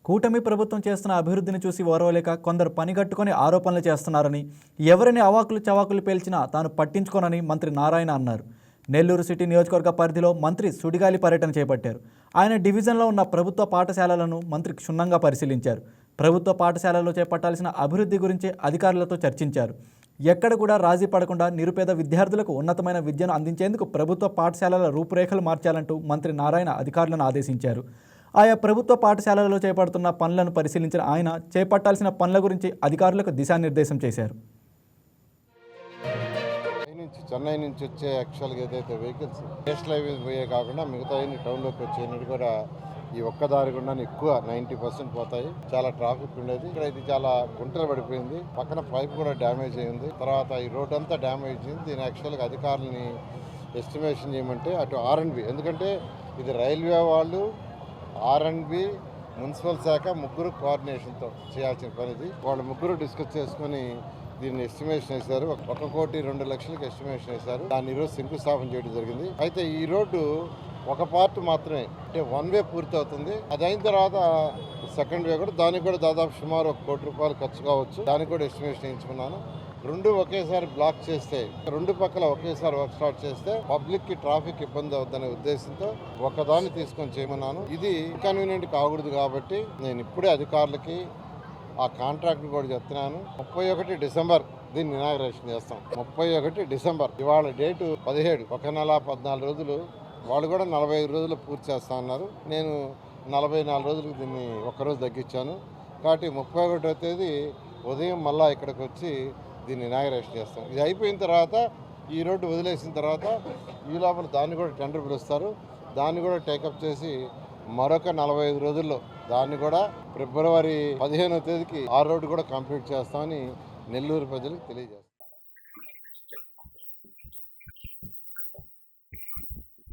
కూటమి ప్రభుత్వం చేస్తున్న అభివృద్ధిని చూసి ఓర్వలేక కొందరు పనిగట్టుకొని ఆరోపణలు చేస్తున్నారని, ఎవరిని అవాకులు చవాకులు పేల్చినా తాను పట్టించుకోనని మంత్రి నారాయణ అన్నారు. నెల్లూరు సిటీ నియోజకవర్గ పరిధిలో మంత్రి సుడిగాలి పర్యటన చేపట్టారు. ఆయన డివిజన్లో ఉన్న ప్రభుత్వ పాఠశాలలను మంత్రి క్షుణ్ణంగా పరిశీలించారు. ప్రభుత్వ పాఠశాలలో చేపట్టాల్సిన అభివృద్ధి గురించి అధికారులతో చర్చించారు. ఎక్కడ కూడా రాజీ పడకుండా నిరుపేద విద్యార్థులకు ఉన్నతమైన విద్యను అందించేందుకు ప్రభుత్వ పాఠశాలల రూపురేఖలు మార్చాలంటూ మంత్రి నారాయణ అధికారులను ఆదేశించారు. ఆయా ప్రభుత్వ పాఠశాలలలో చేపడుతున్న పనులను పరిశీలించిన ఆయన చేపట్టాల్సిన పనుల గురించి అధికారులకు దిశానిర్దేశం చేశారు. చెన్నై నుంచి వచ్చే యాక్చువల్గా ఏదైతే వెహికల్స్ నేషనల్ హైవేస్ పోయే కాకుండా మిగతా టౌన్లోకి వచ్చేది కూడా ఈ ఒక్క దారి గుండా ఎక్కువ 90% పోతాయి. చాలా ట్రాఫిక్ ఉండేది. ఇక్కడ ఇది చాలా గుంటలు పడిపోయింది. పక్కన పైప్ కూడా డ్యామేజ్ అయింది. తర్వాత ఈ రోడ్ అంతా డ్యామేజ్ అయింది. దీని యాక్చువల్గా అధికారులని ఎస్టిమేషన్ చేయమంటే అటు R&B, ఎందుకంటే ఇది రైల్వే వాళ్ళు, R&B, మున్సిపల్ శాఖ ముగ్గురు కోఆర్డినేషన్తో చేయాల్సిన పని ఇది. వాళ్ళు ముగ్గురు డిస్కస్ చేసుకుని దీన్ని ఎస్టిమేషన్ వేశారు. 1,02,00,000కి ఎస్టిమేషన్ వేశారు. దాన్ని ఈరోజు శంకుస్థాపన చేయడం జరిగింది. అయితే ఈ రోడ్డు ఒక పార్ట్ మాత్రమే, అంటే 1 వే పూర్తి అవుతుంది. అది అయిన తర్వాత సెకండ్ వే కూడా, దానికి కూడా దాదాపు సుమారు ₹1,00,00,000 ఖర్చు కావచ్చు. దానికి కూడా ఎస్టిమేషన్ వేయించుకున్నాను. రెండు ఒకేసారి బ్లాక్ చేస్తే, రెండు పక్కల ఒకేసారి వర్క్ స్టార్ట్ చేస్తే పబ్లిక్ కి ట్రాఫిక్ ఇబ్బంది అవుతుందనే ఉద్దేశంతో ఒకదాన్ని తీసుకొని చేయమన్నాను. ఇది ఇన్కన్వీనియంట్ కాకూడదు కాబట్టి నేను ఇప్పుడే అధికారులకి ఆ కాంట్రాక్ట్ కూడా చెప్తున్నాను. 31 డిసెంబర్ దీన్ని ఇనాగరేషన్ చేస్తాం. 31 డిసెంబర్, ఇవాళ డేటు 17, 1 నెల 14 రోజులు. వాళ్ళు కూడా 45 రోజులు పూర్తి చేస్తా ఉన్నారు. నేను 44 రోజులకు దీన్ని ఒక్కరోజు తగ్గించాను. కాబట్టి 31వ తేదీ ఉదయం మళ్ళా ఇక్కడికి వచ్చి దీన్ని ఇనాగరేషన్ చేస్తాం. ఇది అయిపోయిన తర్వాత, ఈ రోడ్డు వదిలేసిన తర్వాత ఈ లోపల దాన్ని కూడా టెండర్ పిలుస్తారు. దాన్ని కూడా టేకప్ చేసి మరొక 45 రోజుల్లో దాన్ని కూడా ఫిబ్రవరి 15వ తేదీకి ఆ రోడ్డు కూడా కంప్లీట్ చేస్తామని నెల్లూరు ప్రజలకు తెలియజేస్తాం.